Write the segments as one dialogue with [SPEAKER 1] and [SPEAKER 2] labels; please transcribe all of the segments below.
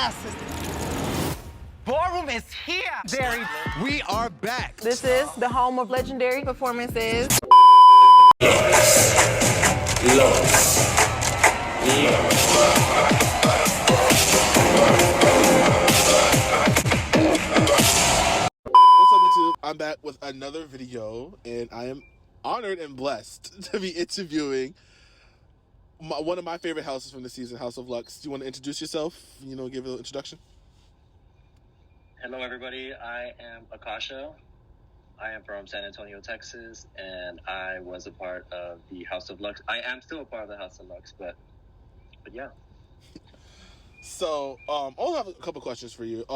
[SPEAKER 1] Yes! Ballroom is here! We are back!
[SPEAKER 2] This is the home of legendary performances.
[SPEAKER 3] What's up, YouTube? I'm back with another video, and I am honored and blessed to be interviewing one of my favorite houses from the season, House of Luxe. Do you want to introduce yourself? Give a little introduction.
[SPEAKER 4] Hello, everybody. I am Akasha. I am from San Antonio, Texas, and I was a part of the House of Luxe. I am still a part of the House of Luxe, but yeah.
[SPEAKER 3] So, I'll have a couple questions for you.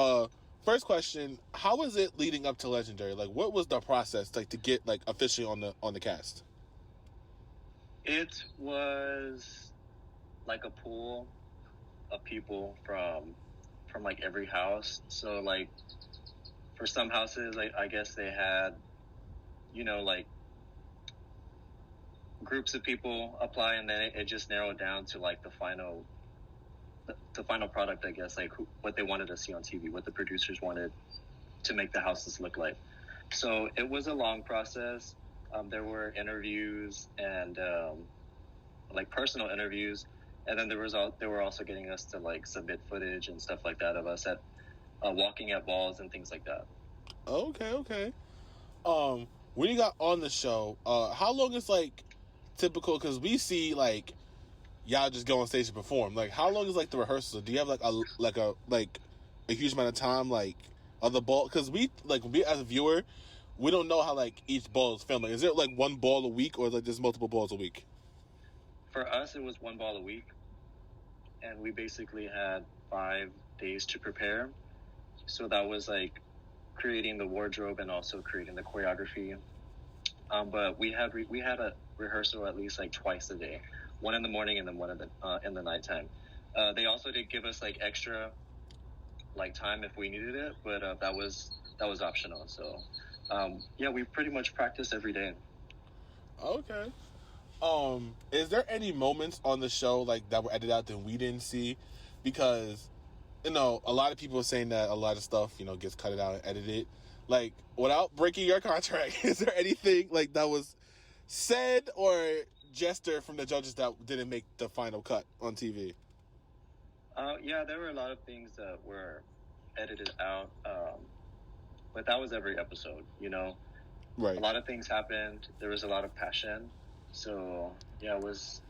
[SPEAKER 3] First question: how was it leading up to Legendary? Like, what was the process like to get like officially on the cast?
[SPEAKER 4] It was like a pool of people from like every house. So like for some houses, I guess they had, like groups of people apply, and then it just narrowed down to like the final product, I guess, like what they wanted to see on TV, what the producers wanted to make the houses look like. So it was a long process. There were interviews and like personal interviews, and then they were also getting us to like submit footage and stuff like that of us at walking at balls and things like that.
[SPEAKER 3] Okay. When you got on the show, how long is like typical? Because we see like y'all just go on stage and perform. Like, how long is like the rehearsal? Do you have like a huge amount of time like of the ball? Because we as a viewer, we don't know how like each ball is filmed. Like, is it like one ball a week, or like there's multiple balls a week?
[SPEAKER 4] For us, it was one ball a week, and we basically had 5 days to prepare. So that was like creating the wardrobe and also creating the choreography. But we had a rehearsal at least like twice a day, one in the morning and then one in the nighttime. They also did give us like extra like time if we needed it, but that was optional. So we pretty much practiced every day.
[SPEAKER 3] Okay. Is there any moments on the show like that were edited out that we didn't see? Because a lot of people are saying that a lot of stuff gets cut out and edited. Like, without breaking your contract, is there anything like that was said or gestured from the judges that didn't make the final cut on TV?
[SPEAKER 4] There were a lot of things that were edited out, but that was every episode.
[SPEAKER 3] Right.
[SPEAKER 4] A lot of things happened. There was a lot of passion. So it was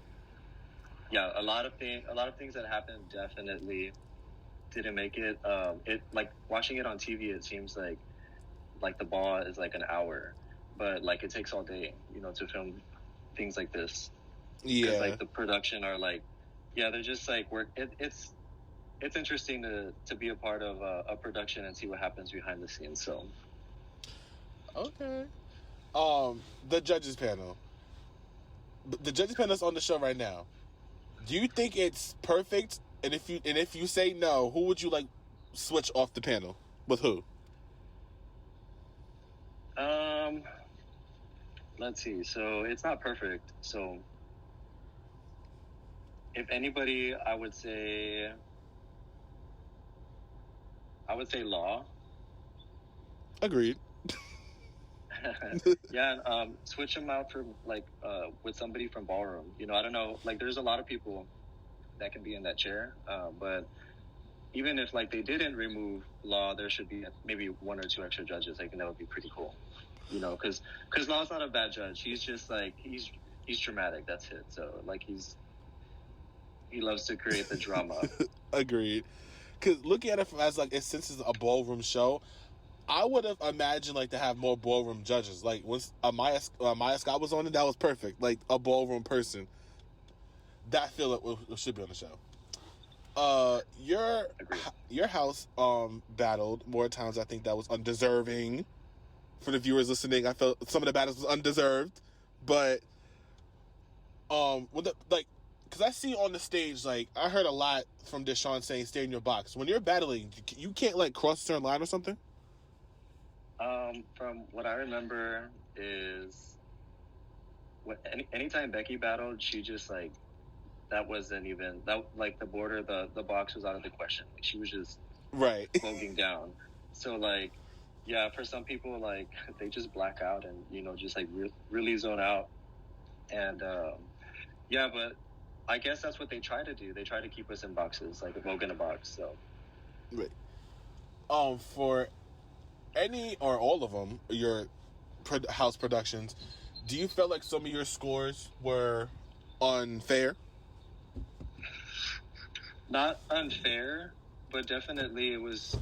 [SPEAKER 4] a lot of things that happened definitely didn't make it. It like watching it on TV, it seems like the ball is like an hour, but like it takes all day, to film things like this.
[SPEAKER 3] Yeah.
[SPEAKER 4] Because like the production are like, they're just like it's interesting to be a part of a production and see what happens behind the scenes. So.
[SPEAKER 3] Okay. The judges panel. The judges panel is on the show right now. Do you think it's perfect? And if you say no, who would you like switch off the panel with? Who?
[SPEAKER 4] Let's see. So it's not perfect. So if anybody, I would say Law.
[SPEAKER 3] Agreed.
[SPEAKER 4] Switch them out for like with somebody from Ballroom. I don't know. Like, there's a lot of people that can be in that chair, but even if like they didn't remove Law, there should be maybe 1 or 2 extra judges. I think that would be pretty cool. Because Law's not a bad judge. He's just like he's dramatic. That's it. So like he loves to create the drama.
[SPEAKER 3] Agreed. Because looking at it as like since it's a ballroom show, I would have imagined like to have more ballroom judges. Like once Maya Scott was on it, that was perfect. Like a ballroom person. That feel it should be on the show. Your house battled more times. I think that was undeserving. For the viewers listening, I felt some of the battles was undeserved, but because I see on the stage, like I heard a lot from Deshaun saying, "Stay in your box." When you're battling, you can't like cross a certain line or something.
[SPEAKER 4] From what I remember is anytime Becky battled, she just like that wasn't even that like the border, the box was out of the question. Like, she was just
[SPEAKER 3] Right.
[SPEAKER 4] voguing down. So like, yeah, for some people, like they just black out and just like really zone out. And yeah, but I guess that's what they try to do. They try to keep us in boxes, like a Vogue in a box. So
[SPEAKER 3] Right. For any or all of them, your house productions, do you feel like some of your scores were unfair?
[SPEAKER 4] not unfair, but definitely it was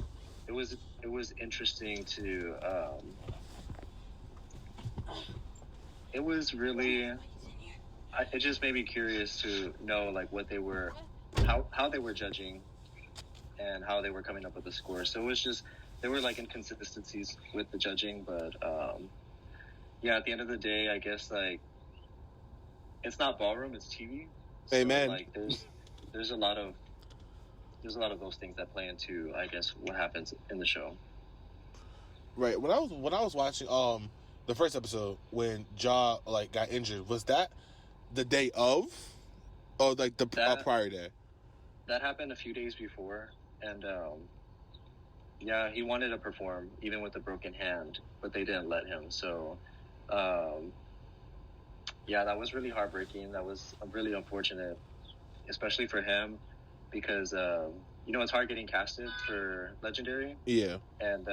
[SPEAKER 4] interesting to it was really it just made me curious to know like what they were, how they were judging and how they were coming up with the score. So it was just, there were like inconsistencies with the judging, but yeah, at the end of the day, I guess like it's not ballroom, it's TV. So,
[SPEAKER 3] Amen.
[SPEAKER 4] like there's a lot of those things that play into, I guess, what happens in the show.
[SPEAKER 3] Right. When I was watching the first episode when Ja like got injured, was that the day of, or like the prior day?
[SPEAKER 4] That happened a few days before, and yeah, he wanted to perform even with a broken hand, but they didn't let him. So yeah, that was really heartbreaking. That was really unfortunate, especially for him, because it's hard getting casted for Legendary.
[SPEAKER 3] Yeah.
[SPEAKER 4] And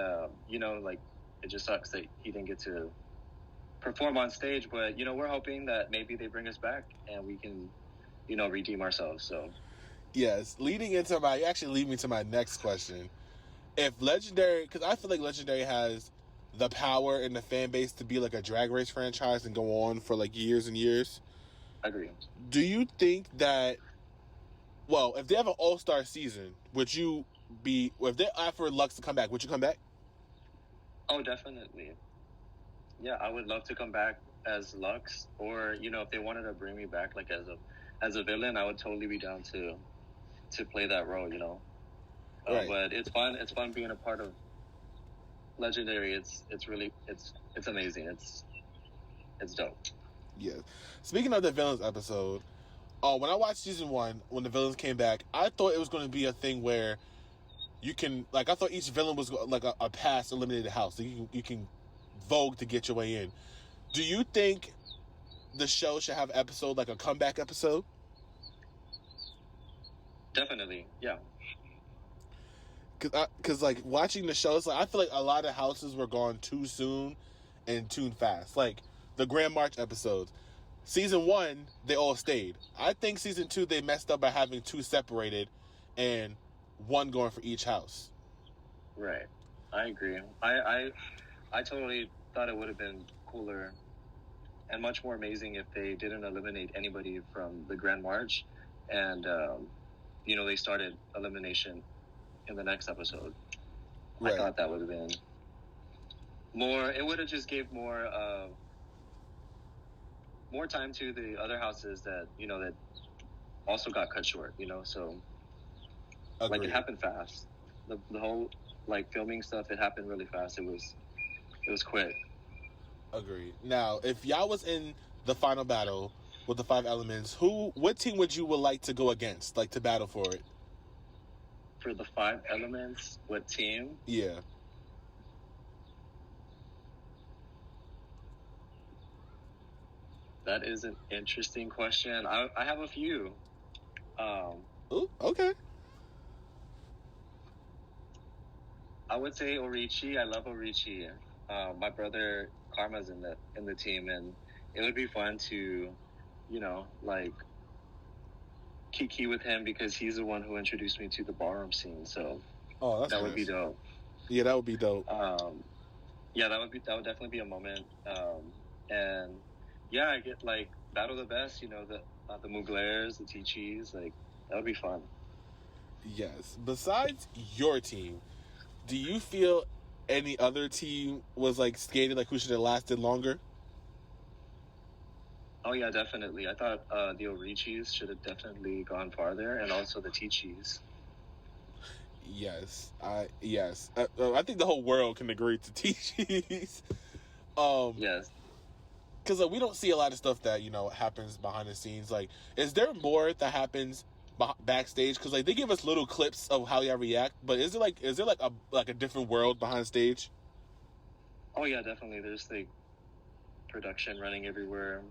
[SPEAKER 4] like it just sucks that he didn't get to perform on stage. But we're hoping that maybe they bring us back and we can redeem ourselves. So
[SPEAKER 3] yes, you actually lead me to my next question. If Legendary, because I feel like Legendary has the power and the fan base to be like a Drag Race franchise and go on for like years and years.
[SPEAKER 4] I agree.
[SPEAKER 3] Do you think that, well, if they have an AllStar season, would you be, if they offer Luxe to come back, would you come back?
[SPEAKER 4] Oh, definitely. Yeah, I would love to come back as Luxe, or if they wanted to bring me back like as a villain, I would totally be down to play that role.
[SPEAKER 3] Right.
[SPEAKER 4] But it's fun. It's fun being a part of Legendary. It's really it's amazing. It's dope.
[SPEAKER 3] Yeah. Speaking of the villains episode, when I watched season 1, when the villains came back, I thought it was going to be a thing where you can, like, I thought each villain was like a past eliminated house. So you can vogue to get your way in. Do you think the show should have episode like a comeback episode?
[SPEAKER 4] Definitely, yeah.
[SPEAKER 3] Cause like watching the show, it's like I feel like a lot of houses were gone too soon and too fast. Like the Grand March episodes, season 1 they all stayed. I think season 2 they messed up by having 2 separated and 1 going for each house.
[SPEAKER 4] Right, I agree. I totally thought it would have been cooler and much more amazing if they didn't eliminate anybody from the Grand March, and they started elimination in the next episode. Right. I thought that would have been more. It would have just gave more time to the other houses that that also got cut short. So
[SPEAKER 3] Agreed.
[SPEAKER 4] Like it happened fast. The whole like filming stuff, it happened really fast. It was quick.
[SPEAKER 3] Agreed. Now, if y'all was in the final battle with the 5 elements, what team would like to go against, like to battle for it?
[SPEAKER 4] For the 5 elements, what team?
[SPEAKER 3] Yeah.
[SPEAKER 4] That is an interesting question. I have a few.
[SPEAKER 3] Ooh, okay.
[SPEAKER 4] I would say Orichi. I love Orichi. My brother Karma's in the team, and it would be fun to, like kiki with him because he's the one who introduced me to the ballroom scene. So that would be dope.
[SPEAKER 3] Yeah, that would be dope.
[SPEAKER 4] Yeah, that would definitely be a moment. And yeah, I get like battle the best. The Muglares, the Tichis, like that would be fun.
[SPEAKER 3] Yes. Besides your team, do you feel any other team was like skated like who should have lasted longer?
[SPEAKER 4] Oh yeah, definitely. I thought the Orichis should have definitely gone farther, and also the Tichis.
[SPEAKER 3] Yes, I think the whole world can agree to Tichis.
[SPEAKER 4] Yes.
[SPEAKER 3] because we don't see a lot of stuff that, you know, happens behind the scenes. Like, is there more that happens backstage? Because, like, they give us little clips of how y'all react, but is there a different world behind stage?
[SPEAKER 4] Oh yeah, definitely. There's like production running everywhere,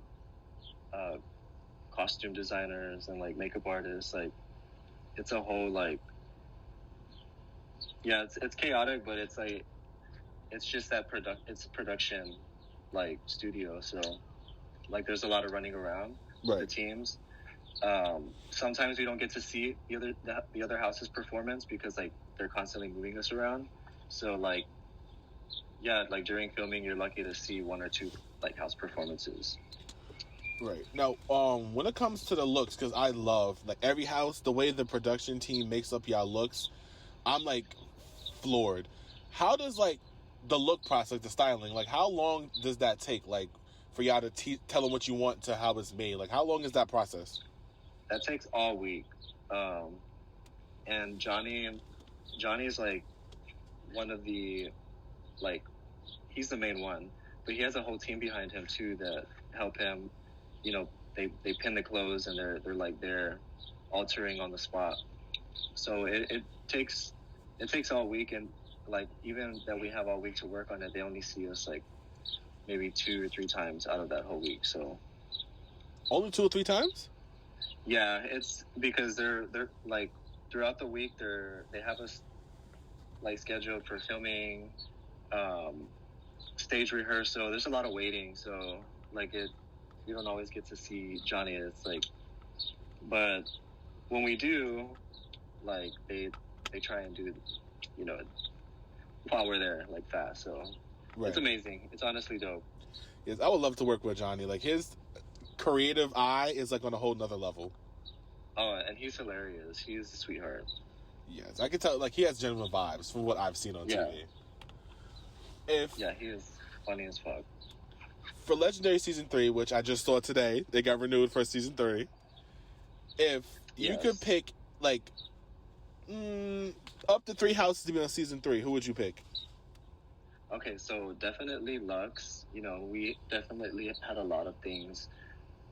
[SPEAKER 4] costume designers and like makeup artists. Like, it's a whole like, yeah, it's chaotic, but it's like, it's just that it's a production like studio. So like, there's a lot of running around with the teams. Sometimes we don't get to see the other house's performance because like they're constantly moving us around. So like, yeah, like during filming, you're lucky to see one or two like house performances.
[SPEAKER 3] Right. Now, when it comes to the looks, because I love like every house, the way the production team makes up y'all looks, I'm like floored. How does like the look process, like the styling, like how long does that take? Like for y'all to tell them what you want to how it's made. Like how long is that process?
[SPEAKER 4] That takes all week. And Johnny's like one of the, like, he's the main one, but he has a whole team behind him too that help him. You know, they pin the clothes and they're altering on the spot. So it takes all week, and like even that we have all week to work on it, they only see us like maybe 2 or 3 times out of that whole week. So
[SPEAKER 3] only 2 or 3 times?
[SPEAKER 4] Yeah, it's because they're like throughout the week they have us like scheduled for filming, stage rehearsal. There's a lot of waiting, so like you don't always get to see Johnny. It's like, but when we do, like they try and do, you know, while we're there, like fast. So It's amazing. It's honestly dope.
[SPEAKER 3] Yes, I would love to work with Johnny. Like his creative eye is like on a whole nother level.
[SPEAKER 4] Oh, and he's hilarious. He's a sweetheart.
[SPEAKER 3] Yes, I can tell. Like he has genuine vibes from what I've seen on TV.
[SPEAKER 4] He is funny as fuck.
[SPEAKER 3] For Legendary Season 3, which I just saw today, they got renewed for Season 3. If you could pick, like, up to 3 houses to be on Season 3, who would you pick?
[SPEAKER 4] Okay, so definitely Luxe. You know, we definitely had a lot of things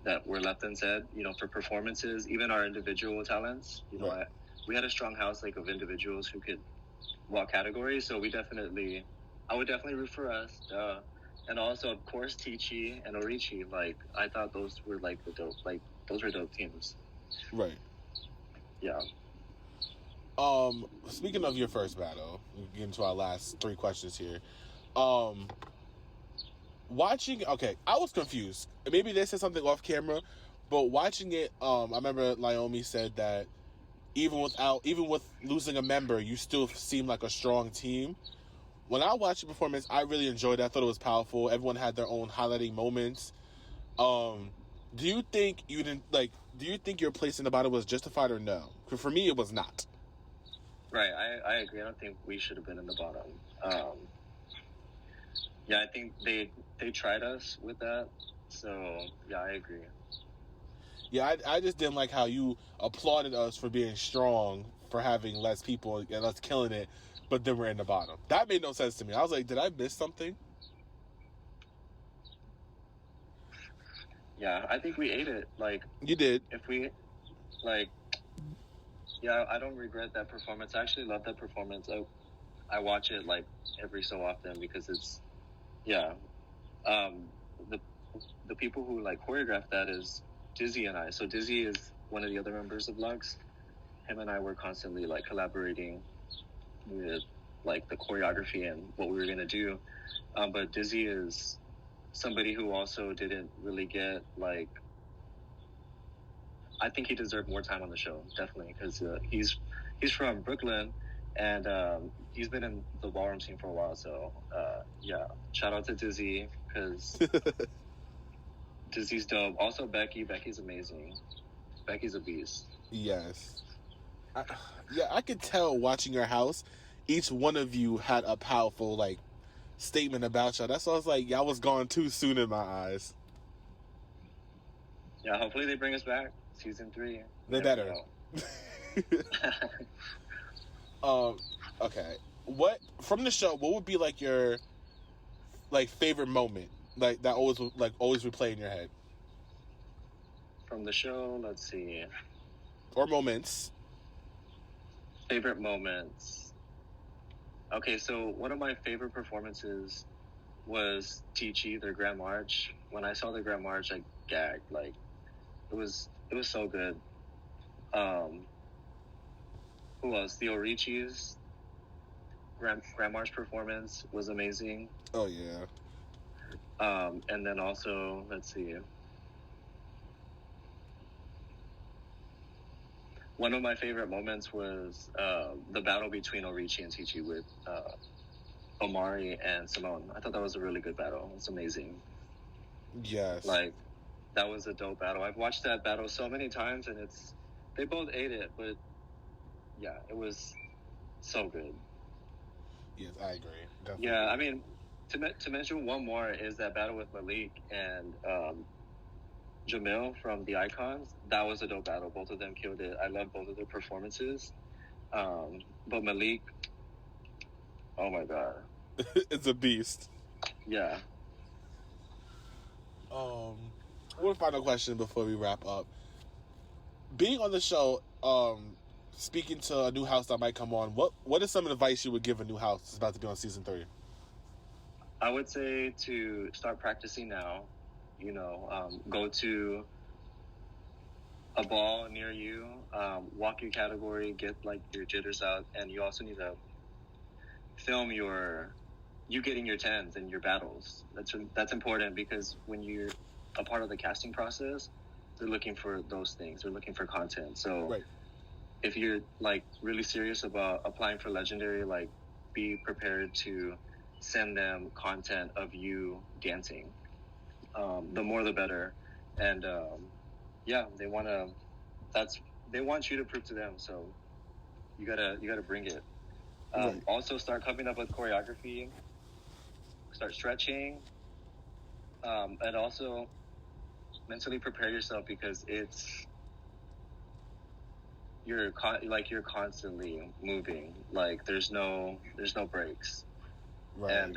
[SPEAKER 4] that were left unsaid, you know, for performances, even our individual talents. You know, we had a strong house, like, of individuals who could walk categories, so I would definitely root for us. And also, of course, Tichi and Orichi. Like, I thought those were, like, those were dope teams.
[SPEAKER 3] Right.
[SPEAKER 4] Yeah.
[SPEAKER 3] Speaking of your first battle, we'll get into our last 3 questions here. Watching, okay, I was confused. Maybe they said something off camera, but watching it, I remember Naomi said that even with losing a member, you still seem like a strong team. When I watched the performance, I really enjoyed it. I thought it was powerful. Everyone had their own highlighting moments. Do you think your place in the battle was justified or no? Because for me, it was not.
[SPEAKER 4] Right, I agree. I don't think we should have been in the bottom. Yeah, I think they tried us with that. So, yeah, I agree.
[SPEAKER 3] Yeah, I just didn't like how you applauded us for being strong, for having less people and us killing it, but then we're in the bottom. That made no sense to me. I was like, did I miss something?
[SPEAKER 4] Yeah, I think we ate it. Like,
[SPEAKER 3] you did.
[SPEAKER 4] If we, like, yeah, I don't regret that performance. I actually love that performance. I watch it like every so often because it's, yeah. The people who like choreographed that is Dizzy and I. So Dizzy is one of the other members of Luxe. Him and I were constantly like collaborating with like the choreography and what we were gonna do. But Dizzy is somebody who also didn't really get like. I think he deserved more time on the show, definitely, because he's from Brooklyn, and he's been in the ballroom scene for a while. So yeah, shout out to Dizzy because Dizzy's dope. Also Becky's amazing. Becky's a beast.
[SPEAKER 3] Yes. I could tell watching your house, each one of you had a powerful like statement about y'all. That's why I was like, y'all was gone too soon in my eyes.
[SPEAKER 4] Yeah, hopefully they bring us back. Season 3.
[SPEAKER 3] They better. Okay. What from the show? What would be like your like favorite moment like that always replay in your head?
[SPEAKER 4] From the show, let's see.
[SPEAKER 3] Or moments.
[SPEAKER 4] Favorite moments. Okay, so one of my favorite performances was Teachy, their Grand March. When I saw the Grand March, I gagged. Like, it was so good. Who else? The Orichi's Grand March performance was amazing.
[SPEAKER 3] Oh yeah.
[SPEAKER 4] And then also, let's see. One of my favorite moments was the battle between Orichi and Teachy with Omari and Simone. I thought that was a really good battle. It's amazing.
[SPEAKER 3] Yes.
[SPEAKER 4] Like, that was a dope battle. I've watched that battle so many times, and they both ate it, but yeah, it was so good.
[SPEAKER 3] Yes, I agree. Definitely.
[SPEAKER 4] Yeah, I mean, to mention one more is that battle with Malik and Jamil from the Icons. That was a dope battle. Both of them killed it. I love both of their performances. But Malik, oh my god.
[SPEAKER 3] It's a beast.
[SPEAKER 4] Yeah.
[SPEAKER 3] One final question before we wrap up. Being on the show, speaking to a new house that might come on, what is some advice you would give a new house that's about to be on season 3?
[SPEAKER 4] I would say to start practicing now. You know, go to a ball near you, walk your category, get like your jitters out, and you also need to film you getting your 10s and your battles. That's important, because when you're a part of the casting process, they're looking for those things. They're looking for content. So
[SPEAKER 3] right. If
[SPEAKER 4] you're like really serious about applying for Legendary, like be prepared to send them content of you dancing. The more the better. And yeah, they want you to prove to them, so you gotta bring it.
[SPEAKER 3] Right.
[SPEAKER 4] Also start coming up with choreography, start stretching, and also mentally prepare yourself, because you're constantly moving. Like there's no breaks.
[SPEAKER 3] Right.
[SPEAKER 4] And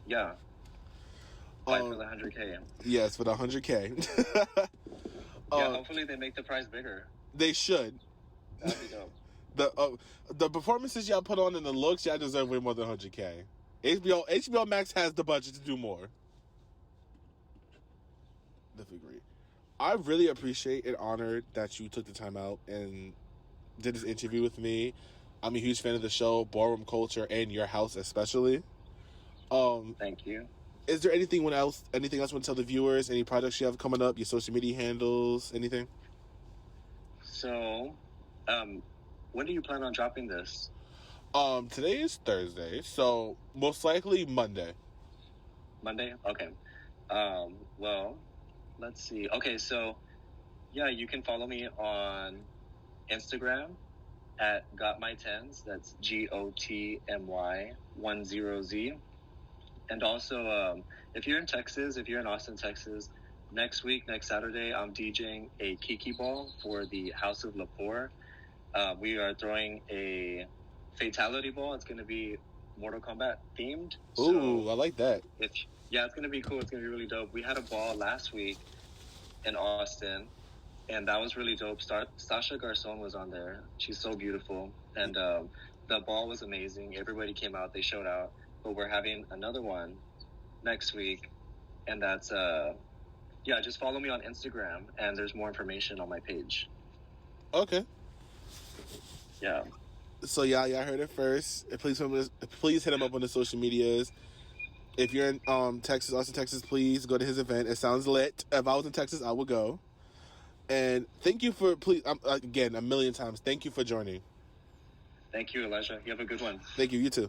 [SPEAKER 4] yeah. Fight for the 100K.
[SPEAKER 3] Yes, for the 100K.
[SPEAKER 4] Yeah, hopefully they make the prize bigger.
[SPEAKER 3] They should.
[SPEAKER 4] That'd be dope.
[SPEAKER 3] The performances y'all put on and the looks, y'all deserve way more than 100K. HBO Max has the budget to do more. Definitely agree. I really appreciate and honored that you took the time out and did this interview with me. I'm a huge fan of the show, ballroom culture, and your house especially.
[SPEAKER 4] Thank you.
[SPEAKER 3] Is there anything else you want to tell the viewers? Any projects you have coming up? Your social media handles? Anything?
[SPEAKER 4] So, when do you plan on dropping this?
[SPEAKER 3] Today is Thursday, so most likely Monday.
[SPEAKER 4] Monday? Okay. Well, let's see. Okay, so, yeah, you can follow me on Instagram at GotMy10s. That's GOTMY10Z. And also, if you're in Texas, if you're in Austin, Texas, next Saturday, I'm DJing a Kiki Ball for the House of Luxe. We are throwing a Fatality Ball. It's going to be Mortal Kombat themed.
[SPEAKER 3] Ooh, I like that.
[SPEAKER 4] It's going to be cool. It's going to be really dope. We had a ball last week in Austin, and that was really dope. Sasha Garcon was on there. She's so beautiful. And the ball was amazing. Everybody came out. They showed out. But we're having another one next week, and that's just follow me on Instagram, and there's more information on my page.
[SPEAKER 3] Okay.
[SPEAKER 4] Yeah.
[SPEAKER 3] So y'all heard it first. Please hit him up on the social medias. If you're in Texas, Austin, Texas, please go to his event. It sounds lit. If I was in Texas, I would go. And thank you again, a million times. Thank you for joining.
[SPEAKER 4] Thank you, Elijah. You have a good one.
[SPEAKER 3] Thank you. You too.